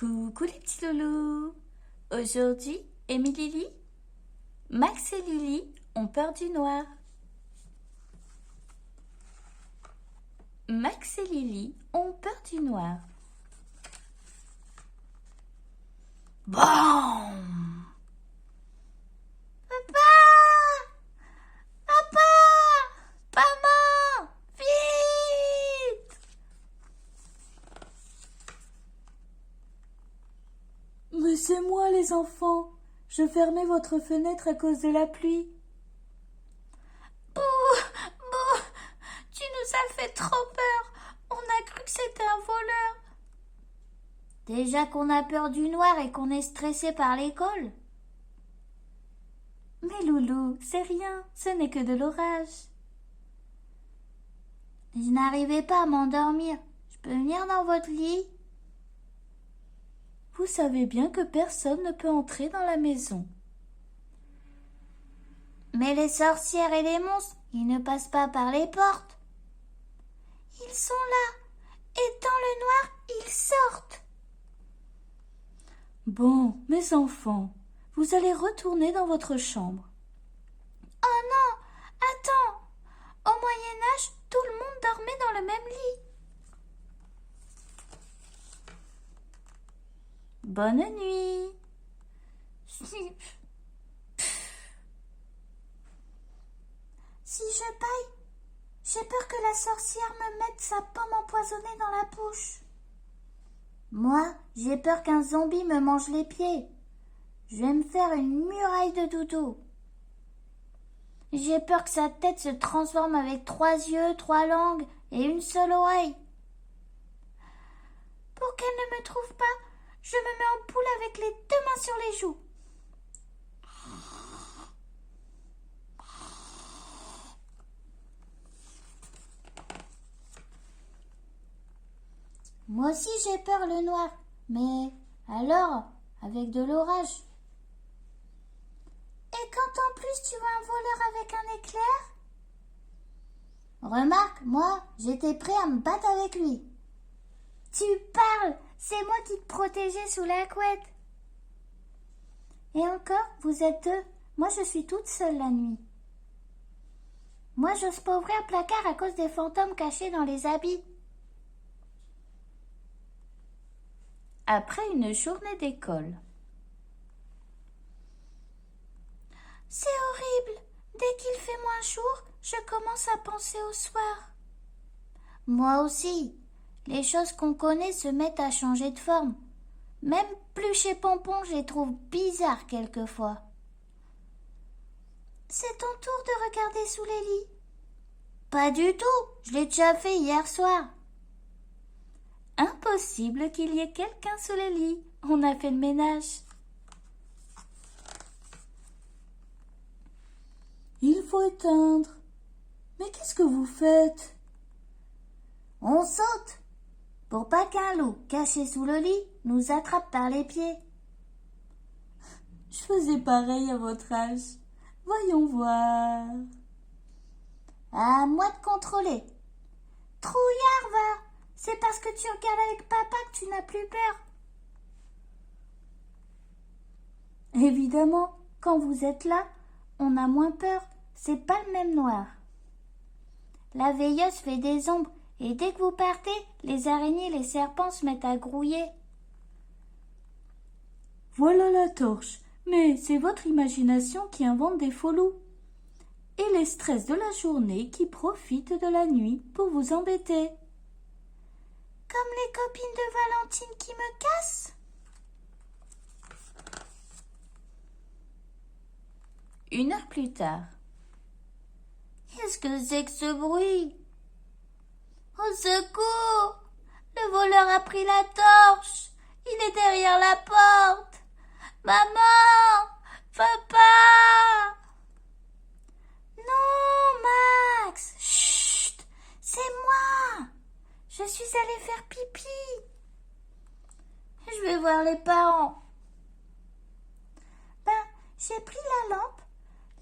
Coucou les petits loulous. Aujourd'hui, Amy et Lily, Max et Lily ont peur du noir. Max et Lily ont peur du noir. Bam! Papa! Papa! Maman! Vite! Mais c'est moi les enfants. Je fermais votre fenêtre à cause de la pluie. Bouh! Bouh! Tu nous as fait trop peur. On a cru que c'était un voleur. Déjà qu'on a peur du noir et qu'on est stressé par l'école. Mais Loulou, c'est rien, ce n'est que de l'orage. Je n'arrivais pas à m'endormir. Je peux venir dans votre lit? Vous savez bien que personne ne peut entrer dans la maison. Mais les sorcières et les monstres, ils ne passent pas par les portes. Ils sont là, et dans le noir, ils sortent. Bon, mes enfants, vous allez retourner dans votre chambre. Oh non, attends. Au Moyen-Âge, tout le monde dormait dans le même lit. Bonne nuit. Si je paille, j'ai peur que la sorcière me mette sa pomme empoisonnée dans la bouche. Moi, j'ai peur qu'un zombie me mange les pieds. Je vais me faire une muraille de doudou. J'ai peur que sa tête se transforme avec 3 yeux, 3 langues et une seule oreille. Pour qu'elle ne me trouve pas, je me mets en boule avec les 2 mains sur les joues. Moi aussi j'ai peur le noir, mais alors avec de l'orage. Et quand en plus tu vois un voleur avec un éclair? Remarque, moi j'étais prêt à me battre avec lui. Tu parles, c'est moi qui te protégeais sous la couette. Et encore, vous êtes 2, moi je suis toute seule la nuit. Moi j'ose pas ouvrir le placard à cause des fantômes cachés dans les habits. Après une journée d'école. C'est horrible. Dès qu'il fait moins jour, je commence à penser au soir. Moi aussi. Les choses qu'on connaît se mettent à changer de forme. Même Pluche et Pompon, je les trouve bizarres quelquefois. C'est ton tour de regarder sous les lits. Pas du tout. Je l'ai déjà fait hier soir. Impossible qu'il y ait quelqu'un sous les lits. On a fait le ménage. Il faut éteindre. Mais qu'est-ce que vous faites? On saute pour pas qu'un loup caché sous le lit nous attrape par les pieds. Je faisais pareil à votre âge. Voyons voir. À moi de contrôler. Trouillard, va. C'est parce que tu regardes avec papa que tu n'as plus peur. Évidemment, quand vous êtes là, on a moins peur. C'est pas le même noir. La veilleuse fait des ombres et dès que vous partez, les araignées et les serpents se mettent à grouiller. Voilà la torche. Mais c'est votre imagination qui invente des faux loups. Et les stress de la journée qui profitent de la nuit pour vous embêter. Comme les copines de Valentine qui me cassent. Une heure plus tard. Qu'est-ce que c'est que ce bruit? Au secours! Le voleur a pris la torche. Il est derrière la porte. Maman! Papa! Non, Max! Chut! C'est moi! Je suis allée faire pipi. Je vais voir les parents. Ben, j'ai pris la lampe.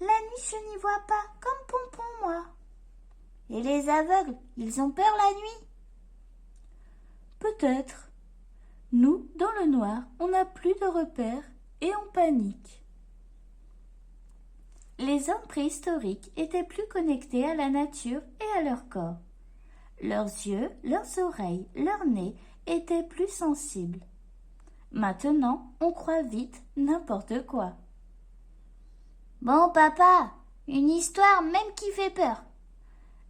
La nuit, je n'y vois pas, comme Pompon, moi. Et les aveugles, ils ont peur la nuit? Peut-être. Nous, dans le noir, on n'a plus de repères et on panique. Les hommes préhistoriques étaient plus connectés à la nature et à leur corps. Leurs yeux, leurs oreilles, leur nez étaient plus sensibles. Maintenant, on croit vite n'importe quoi. Bon, papa, une histoire même qui fait peur.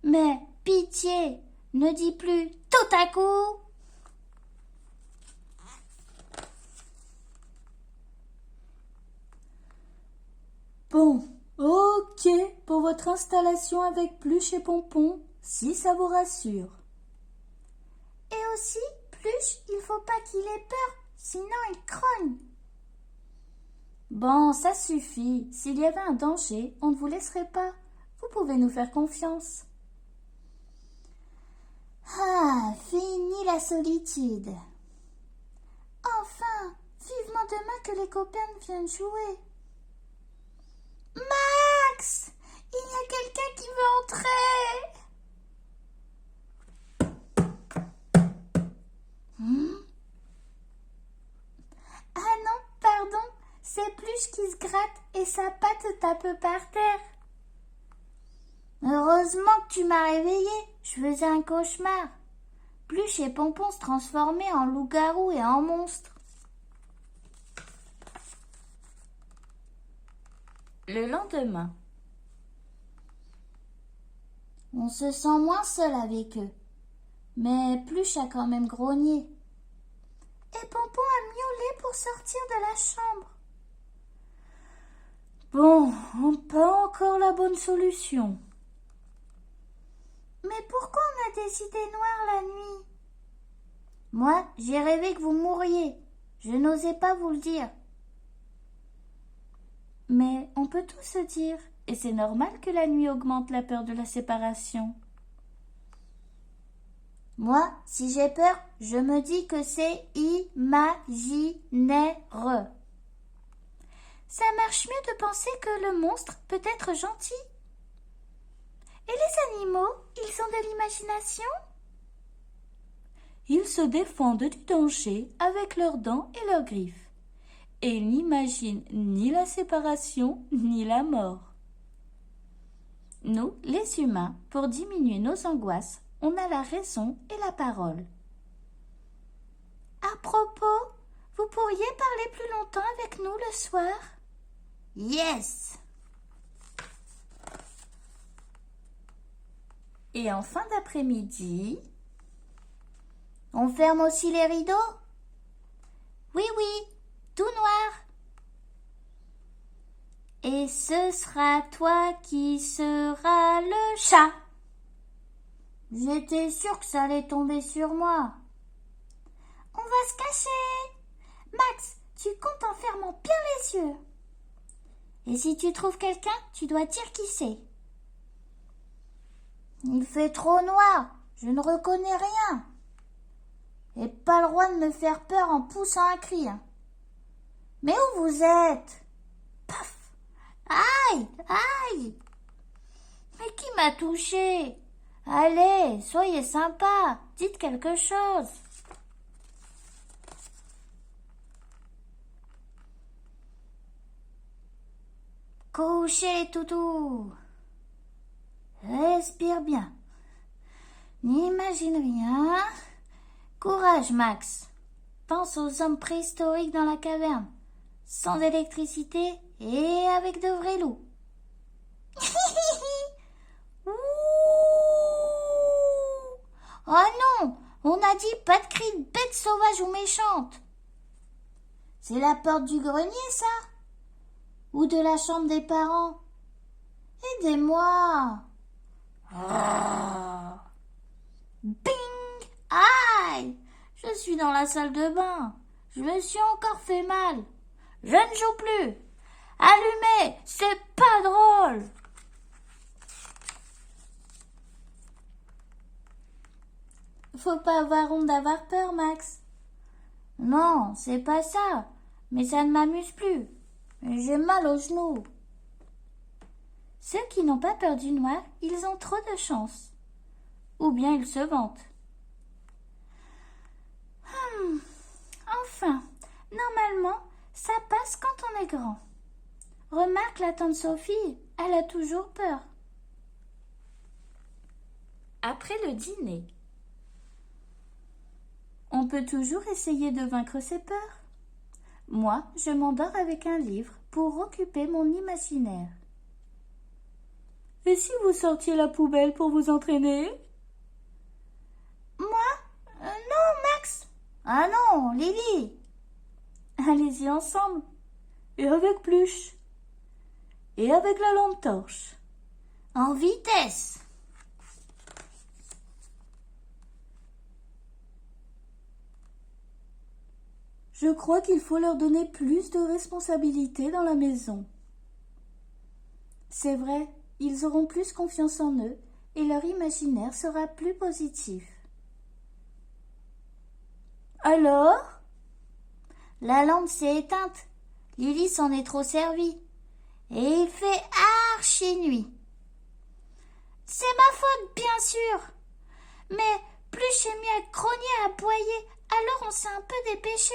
Mais, pitié, ne dis plus tout à coup. Bon, ok pour votre installation avec Pluche et Pompon, si ça vous rassure. Et aussi, Pluche, il faut pas qu'il ait peur, sinon il grogne. Bon, ça suffit. S'il y avait un danger, on ne vous laisserait pas. Vous pouvez nous faire confiance. Ah, fini la solitude. Enfin, vivement demain que les copains viennent jouer. Max, il y a quelqu'un qui veut entrer. Ah non, pardon, c'est Pluche qui se gratte et sa patte tape par terre. Heureusement que tu m'as réveillée, je faisais un cauchemar. Pluche et Pompon se transformaient en loup-garou et en monstre. Le lendemain, on se sent moins seul avec eux, mais Pluche a quand même grogné. Et Pompon a miaulé pour sortir de la chambre. Bon, pas encore la bonne solution. Mais pourquoi on a des idées noires la nuit? Moi, j'ai rêvé que vous mourriez. Je n'osais pas vous le dire. Mais on peut tout se dire, et c'est normal que la nuit augmente la peur de la séparation. Moi, si j'ai peur, je me dis que c'est imaginaire. Ça marche mieux de penser que le monstre peut être gentil. Et les animaux, ils ont de l'imagination? Ils se défendent du danger avec leurs dents et leurs griffes. Et ils n'imaginent ni la séparation ni la mort. Nous, les humains, pour diminuer nos angoisses, on a la raison et la parole. À propos, vous pourriez parler plus longtemps avec nous le soir? Yes! Et en fin d'après-midi, on ferme aussi les rideaux? Oui, tout noir. Et ce sera toi qui seras le chat. J'étais sûre que ça allait tomber sur moi. On va se cacher. Max, tu comptes en fermant bien les yeux. Et si tu trouves quelqu'un, tu dois dire qui c'est. Il fait trop noir, je ne reconnais rien. Et pas le droit de me faire peur en poussant un cri. Mais où vous êtes? Paf! Aïe! Aïe! Mais qui m'a touché? Allez, soyez sympa, dites quelque chose. Couchez, toutou. Respire bien. N'imagine rien. Courage, Max. Pense aux hommes préhistoriques dans la caverne, sans électricité et avec de vrais loups. Oh non, on a dit pas de cris de bêtes sauvages ou méchantes. C'est la porte du grenier, ça? Ou de la chambre des parents? Aidez-moi. Bing! Aïe! Je suis dans la salle de bain. Je me suis encore fait mal. Je ne joue plus. Allumez, c'est pas drôle. Faut pas avoir honte d'avoir peur, Max. Non, c'est pas ça. Mais ça ne m'amuse plus. J'ai mal aux genoux. Ceux qui n'ont pas peur du noir, ils ont trop de chance. Ou bien ils se vantent. est grand. Remarque la tante Sophie, elle a toujours peur. Après le dîner, on peut toujours essayer de vaincre ses peurs. Moi, je m'endors avec un livre pour occuper mon imaginaire. Et si vous sortiez la poubelle pour vous entraîner? Moi? Non, Max. Ah non, Lily. Allez-y ensemble. Et avec Pluche. Et avec la lampe torche. En vitesse. Je crois qu'il faut leur donner plus de responsabilités dans la maison. C'est vrai, ils auront plus confiance en eux et leur imaginaire sera plus positif. Alors? La lampe s'est éteinte. Lily s'en est trop servie. Et il fait archi nuit. C'est ma faute, bien sûr. Mais Pluche est mis à grogner, à aboyer, alors on s'est un peu dépêché.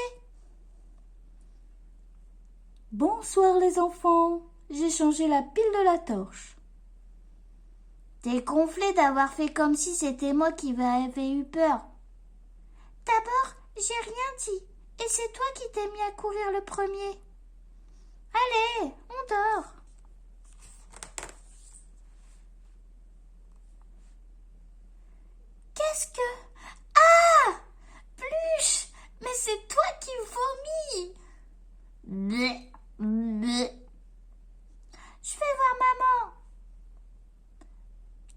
Bonsoir les enfants, j'ai changé la pile de la torche. T'es gonflé d'avoir fait comme si c'était moi qui avais eu peur. D'abord, j'ai rien dit, et c'est toi qui t'es mis à courir le premier. Allez, on dort. Qu'est-ce que... Ah! Pluche! Mais c'est toi qui vomis! Bleh, bleh. Je vais voir maman.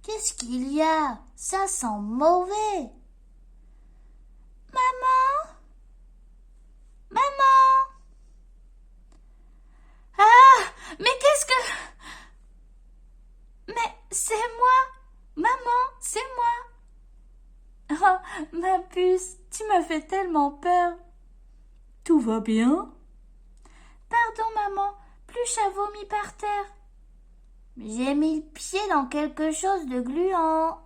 Qu'est-ce qu'il y a? Ça sent mauvais. Maman? Maman? Ah! Mais qu'est-ce que... Mais c'est moi! Maman, c'est moi! Oh, ma puce, tu m'as fait tellement peur. Tout va bien? Pardon, maman, Pluche a vomi par terre. J'ai mis le pied dans quelque chose de gluant.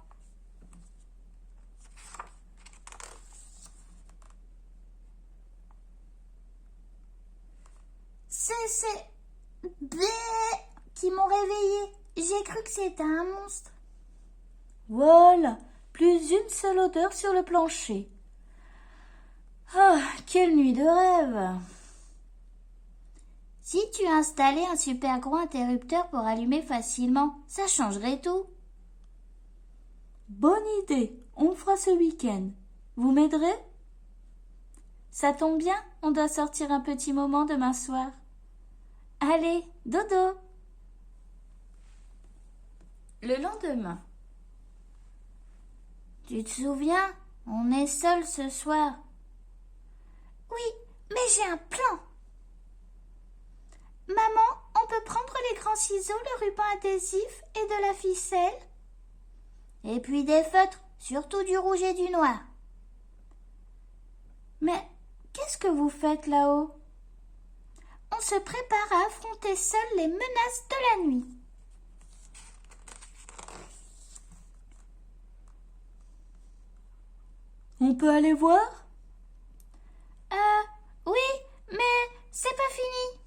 C'est... Bleh qui m'ont réveillée. J'ai cru que c'était un monstre. Voilà, plus une seule odeur sur le plancher. Ah, quelle nuit de rêve! Si tu installais un super gros interrupteur pour allumer facilement, ça changerait tout. Bonne idée, on le fera ce week-end. Vous m'aiderez? Ça tombe bien, on doit sortir un petit moment demain soir. Allez, dodo! Le lendemain. Tu te souviens, on est seuls ce soir. Oui, mais j'ai un plan. Maman, on peut prendre les grands ciseaux, le ruban adhésif et de la ficelle. Et puis des feutres, surtout du rouge et du noir. Mais qu'est-ce que vous faites là-haut? On se prépare à affronter seuls les menaces de la nuit. On peut aller voir? Oui, mais c'est pas fini.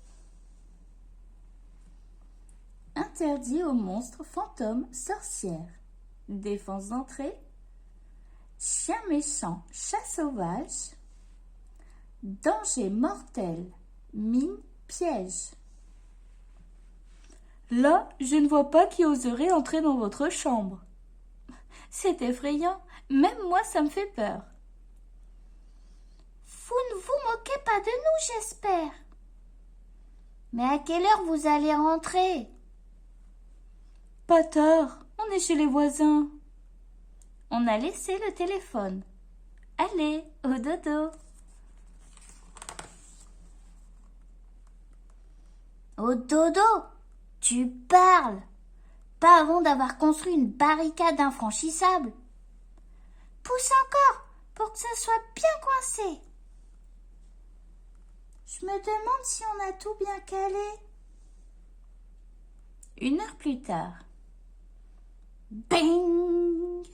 Interdit aux monstres, fantômes, sorcières. Défense d'entrée. Chien méchant, chat sauvage. Danger mortel, mine, piège. Là, je ne vois pas qui oserait entrer dans votre chambre. C'est effrayant, même moi ça me fait peur. Vous ne vous moquez pas de nous, j'espère. Mais à quelle heure vous allez rentrer? Pas tard, on est chez les voisins. On a laissé le téléphone. Allez, au dodo. Au dodo? Tu parles? Pas avant d'avoir construit une barricade infranchissable. Pousse encore, pour que ça soit bien coincé. Je me demande si on a tout bien calé. 1 heure plus tard. Bing!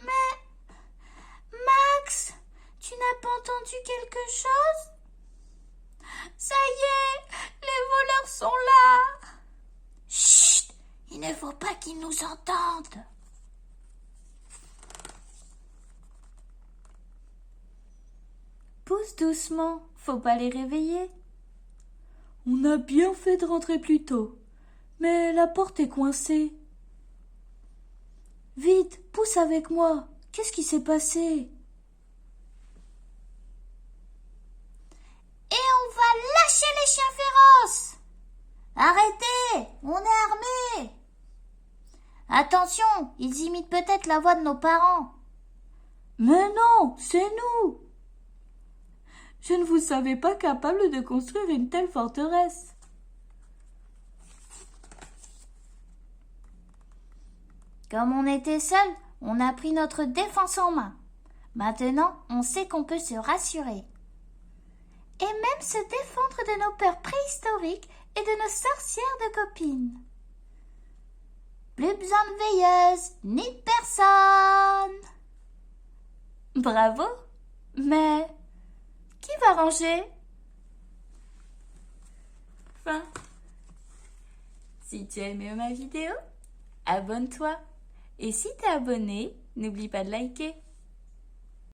Mais, Max, tu n'as pas entendu quelque chose? Ça y est, les voleurs sont là. Chut, il ne faut pas qu'ils nous entendent. Pousse doucement, faut pas les réveiller. On a bien fait de rentrer plus tôt, mais la porte est coincée. Vite, pousse avec moi. Qu'est-ce qui s'est passé? Et on va lâcher les chiens féroces. Arrêtez, on est armés. Attention, ils imitent peut-être la voix de nos parents. Mais non, c'est nous. Je ne vous savais pas capable de construire une telle forteresse. Comme on était seuls, on a pris notre défense en main. Maintenant, on sait qu'on peut se rassurer. Et même se défendre de nos peurs préhistoriques et de nos sorcières de copines. Plus besoin de veilleuses, ni de personne. Bravo, mais qui va ranger? Fin. Si tu as aimé ma vidéo, abonne-toi. Et si t'es abonné, n'oublie pas de liker.